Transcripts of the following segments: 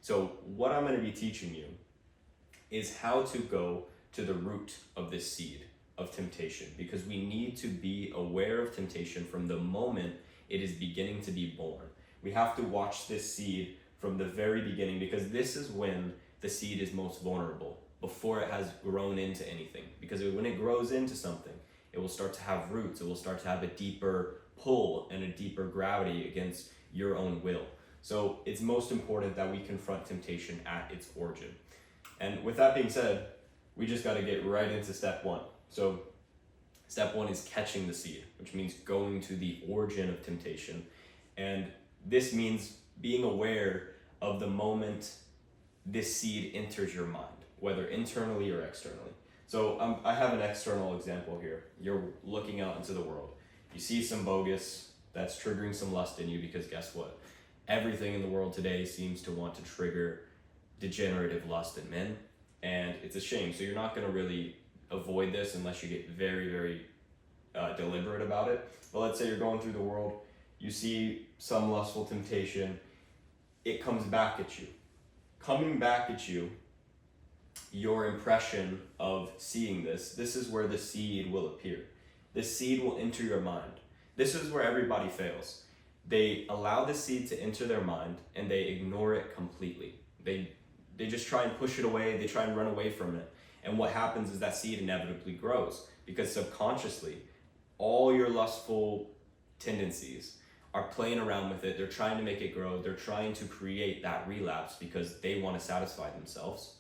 So what I'm going to be teaching you is how to go to the root of this seed of temptation, because we need to be aware of temptation from the moment it is beginning to be born. We have to watch this seed from the very beginning, because this is when the seed is most vulnerable, before it has grown into anything. Because when it grows into something, it will start to have roots, it will start to have a deeper pull and a deeper gravity against your own will. So it's most important that we confront temptation at its origin. And with that being said, we just got to get right into step one. So step one is catching the seed, which means going to the origin of temptation. And this means being aware of the moment this seed enters your mind, whether internally or externally. So I have an external example here. You're looking out into the world. You see some bogus that's triggering some lust in you, because guess what? Everything in the world today seems to want to trigger degenerative lust in men, and it's a shame. So you're not going to really avoid this unless you get very, very deliberate about it. But let's say you're going through the world, you see some lustful temptation, it comes back at you. Coming back at you, your impression of seeing this is where the seed will appear. This seed will enter your mind. This is where everybody fails. They allow the seed to enter their mind and they ignore it completely. They just try and push it away, they try and run away from it. And what happens is that seed inevitably grows, because subconsciously, all your lustful tendencies are playing around with it. They're trying to make it grow. They're trying to create that relapse because they want to satisfy themselves.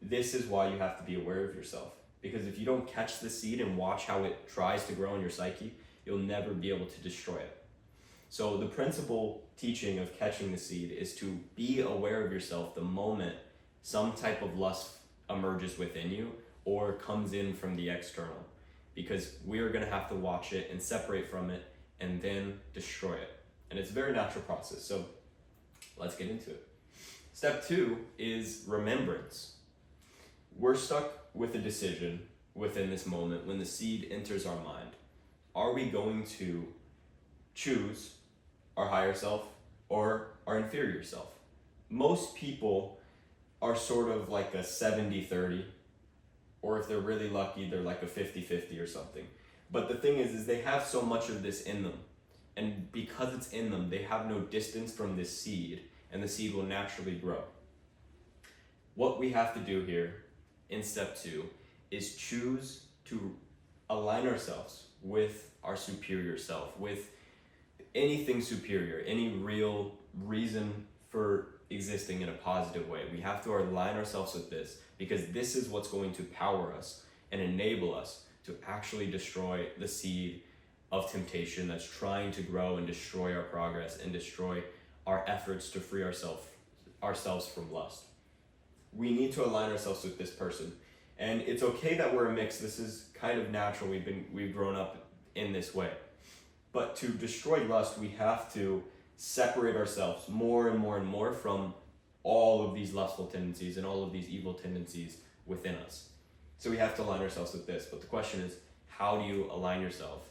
This is why you have to be aware of yourself, because if you don't catch the seed and watch how it tries to grow in your psyche, you'll never be able to destroy it. So the principal teaching of catching the seed is to be aware of yourself the moment some type of lust emerges within you or comes in from the external, because we are going to have to watch it and separate from it and then destroy it. And it's a very natural process. So let's get into it. Step two is remembrance. We're stuck with a decision within this moment when the seed enters our mind. Are we going to choose our higher self or our inferior self? Most people are sort of like a 70-30, or if they're really lucky, they're like a 50-50 or something. But the thing is they have so much of this in them. And because it's in them, they have no distance from this seed, and the seed will naturally grow. What we have to do here in step two is choose to align ourselves with our superior self, with anything superior, any real reason for existing in a positive way. We have to align ourselves with this, because this is what's going to power us and enable us to actually destroy the seed of temptation that's trying to grow and destroy our progress and destroy our efforts to free ourselves from lust. We need to align ourselves with this person. And it's okay that we're a mix. This is kind of natural. We've grown up in this way. But to destroy lust, we have to separate ourselves more and more and more from all of these lustful tendencies and all of these evil tendencies within us. So we have to align ourselves with this. But the question is, how do you align yourself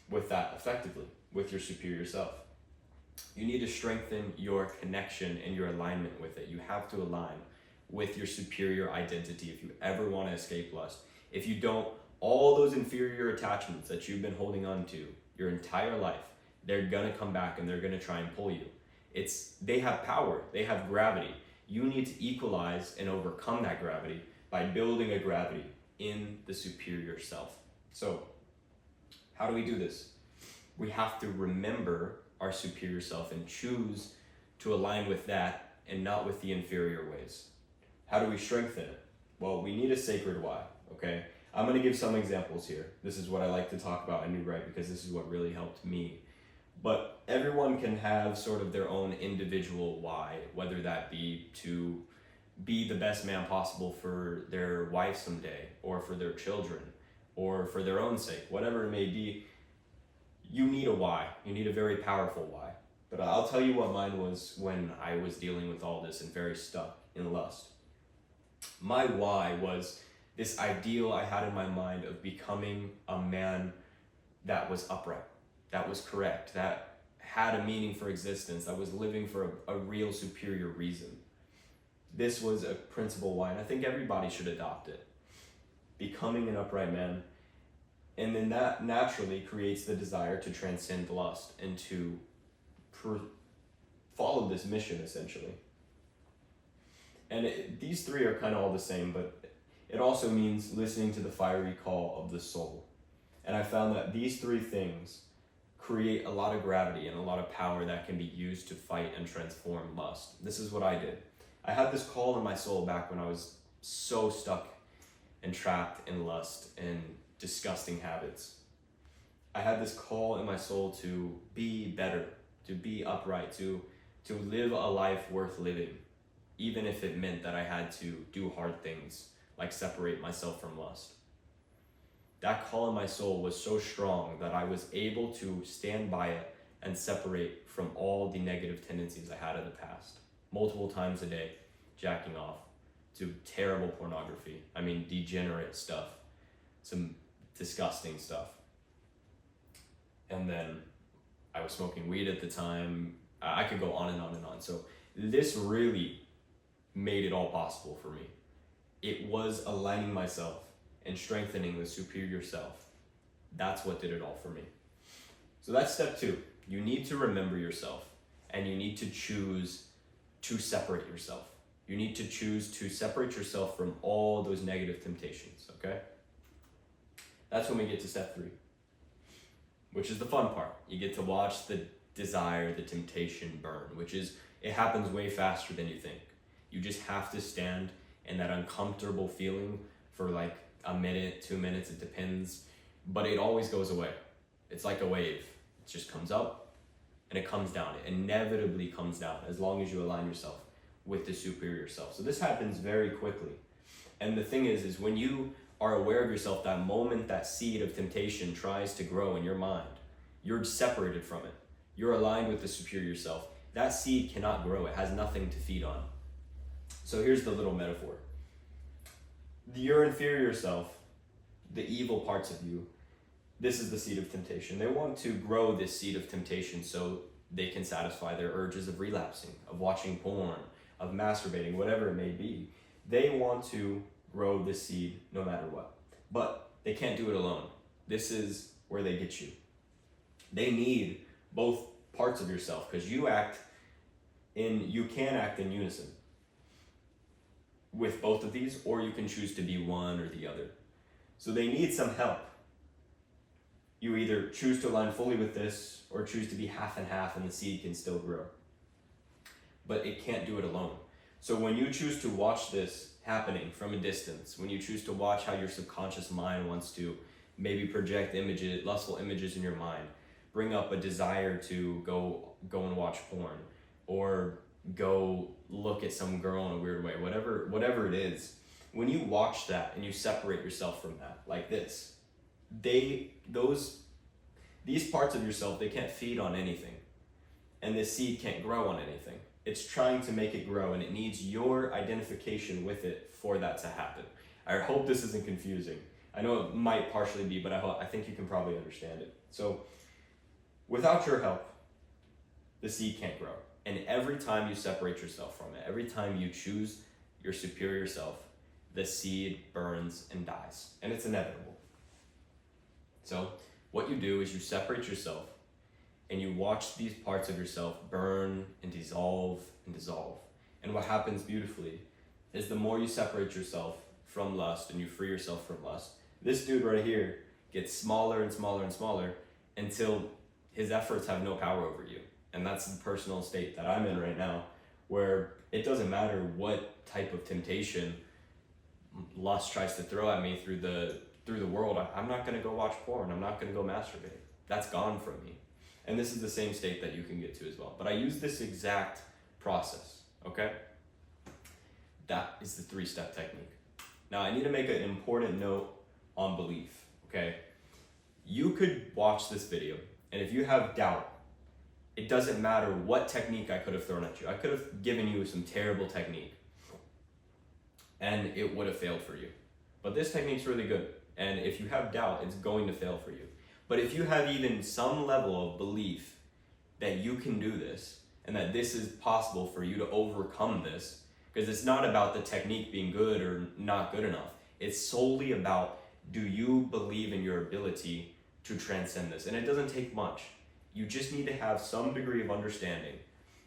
with that effectively, with your superior self? You need to strengthen your connection and your alignment with it. You have to align with your superior identity if you ever want to escape lust. If you don't, all those inferior attachments that you've been holding on to your entire life, they're gonna come back and they're gonna try and pull you. They have power, they have gravity. You need to equalize and overcome that gravity by building a gravity in the superior self. So, how do we do this? We have to remember our superior self and choose to align with that and not with the inferior ways. How do we strengthen it? Well, we need a sacred why, okay? I'm gonna give some examples here. This is what I like to talk about in New Right, because this is what really helped me. But everyone can have sort of their own individual why, whether that be to be the best man possible for their wife someday, or for their children, or for their own sake, whatever it may be. You need a why. You need a very powerful why. But I'll tell you what mine was when I was dealing with all this and very stuck in lust. My why was this ideal I had in my mind of becoming a man that was upright, that was correct, that had a meaning for existence, that was living for a real superior reason. this was a principle why, and I think everybody should adopt it. Becoming an upright man. And then that naturally creates the desire to transcend lust and to follow this mission, essentially. And these three are kind of all the same, but it also means listening to the fiery call of the soul. And I found that these three things create a lot of gravity and a lot of power that can be used to fight and transform lust. This is what I did. I had this call in my soul back when I was so stuck and trapped in lust and disgusting habits. I had this call in my soul to be better, to be upright, to live a life worth living, even if it meant that I had to do hard things, like separate myself from lust. That call in my soul was so strong that I was able to stand by it and separate from all the negative tendencies I had in the past. Multiple times a day, jacking off, to terrible pornography. I mean, degenerate stuff, some disgusting stuff. And then I was smoking weed at the time. I could go on and on and on. So this really made it all possible for me. It was aligning myself and strengthening the superior self. That's what did it all for me. So that's step 2. You need to remember yourself, and you need to choose to separate yourself. You need to choose to separate yourself from all those negative temptations, okay? That's when we get to step 3, which is the fun part. You get to watch the desire, the temptation burn, which is, it happens way faster than you think. You just have to stand in that uncomfortable feeling for like a minute, 2 minutes, it depends, but it always goes away. It's like a wave. It just comes up and it comes down. It inevitably comes down as long as you align yourself with the superior self. So this happens very quickly. And the thing is when you are aware of yourself, that moment that seed of temptation tries to grow in your mind, you're separated from it. You're aligned with the superior self. That seed cannot grow. It has nothing to feed on. So here's the little metaphor. Your inferior self, the evil parts of you, this is the seed of temptation. They want to grow this seed of temptation so they can satisfy their urges of relapsing, of watching porn, of masturbating, whatever it may be. They want to grow this seed no matter what. But they can't do it alone. This is where they get you. They need both parts of yourself, because you can act in unison with both of these, or you can choose to be one or the other. So they need some help. You either choose to align fully with this or choose to be half and half, and the seed can still grow. But it can't do it alone. So when you choose to watch this happening from a distance, when you choose to watch how your subconscious mind wants to maybe project images, lustful images in your mind, bring up a desire to go and watch porn, or go look at some girl in a weird way, whatever it is, when you watch that and you separate yourself from that, like this, these parts of yourself, they can't feed on anything. And this seed can't grow on anything. It's trying to make it grow, and it needs your identification with it for that to happen. I hope this isn't confusing. I know it might partially be, but I think you can probably understand it. So without your help, the seed can't grow. And every time you separate yourself from it, every time you choose your superior self, the seed burns and dies. And it's inevitable. So what you do is you separate yourself and you watch these parts of yourself burn and dissolve and dissolve. And what happens beautifully is the more you separate yourself from lust and you free yourself from lust, this dude right here gets smaller and smaller and smaller until his efforts have no power over you. And that's the personal state that I'm in right now, where it doesn't matter what type of temptation lust tries to throw at me through the world. I'm not going to go watch porn. I'm not going to go masturbate. That's gone from me. And this is the same state that you can get to as well. But I use this exact process, okay? That is the 3-step technique. Now, I need to make an important note on belief, okay? You could watch this video, and if you have doubt, it doesn't matter what technique I could have thrown at you. I could have given you some terrible technique, and it would have failed for you. But this technique's really good, and if you have doubt, it's going to fail for you. But if you have even some level of belief that you can do this, and that this is possible for you to overcome this, Because it's not about the technique being good or not good enough. It's solely about, do you believe in your ability to transcend this? And it doesn't take much. You just need to have some degree of understanding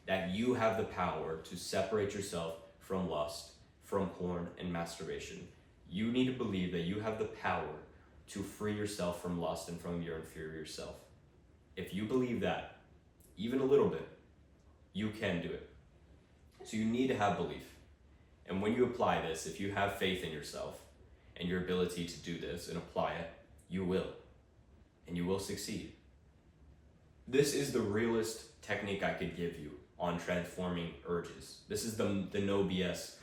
that you have the power to separate yourself from lust, from porn, and masturbation. You need to believe that you have the power to free yourself from lust and from your inferior self. If you believe that, even a little bit, you can do it. So you need to have belief. And when you apply this, if you have faith in yourself and your ability to do this and apply it, you will. And you will succeed. This is the realest technique I could give you on transforming urges. This is the no BS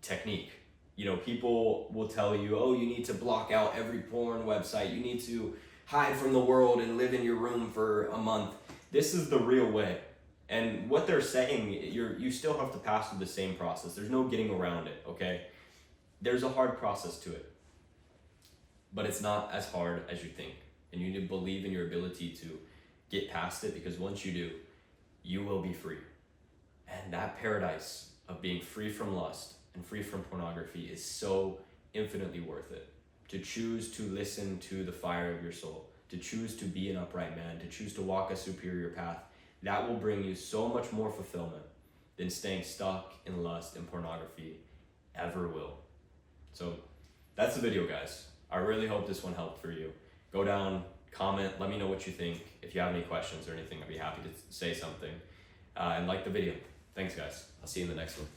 technique. You know, people will tell you, oh, you need to block out every porn website. You need to hide from the world and live in your room for a month. This is the real way. And what they're saying, you still have to pass through the same process. There's no getting around it, okay? There's a hard process to it. But it's not as hard as you think. And you need to believe in your ability to get past it, because once you do, you will be free. And that paradise of being free from lust and free from pornography is so infinitely worth it. To choose to listen to the fire of your soul, to choose to be an upright man, to choose to walk a superior path, that will bring you so much more fulfillment than staying stuck in lust and pornography ever will. So that's the video, guys. I really hope this one helped for you. Go down, comment, let me know what you think. If you have any questions or anything, I'd be happy to say something. And like the video. Thanks, guys. I'll see you in the next one.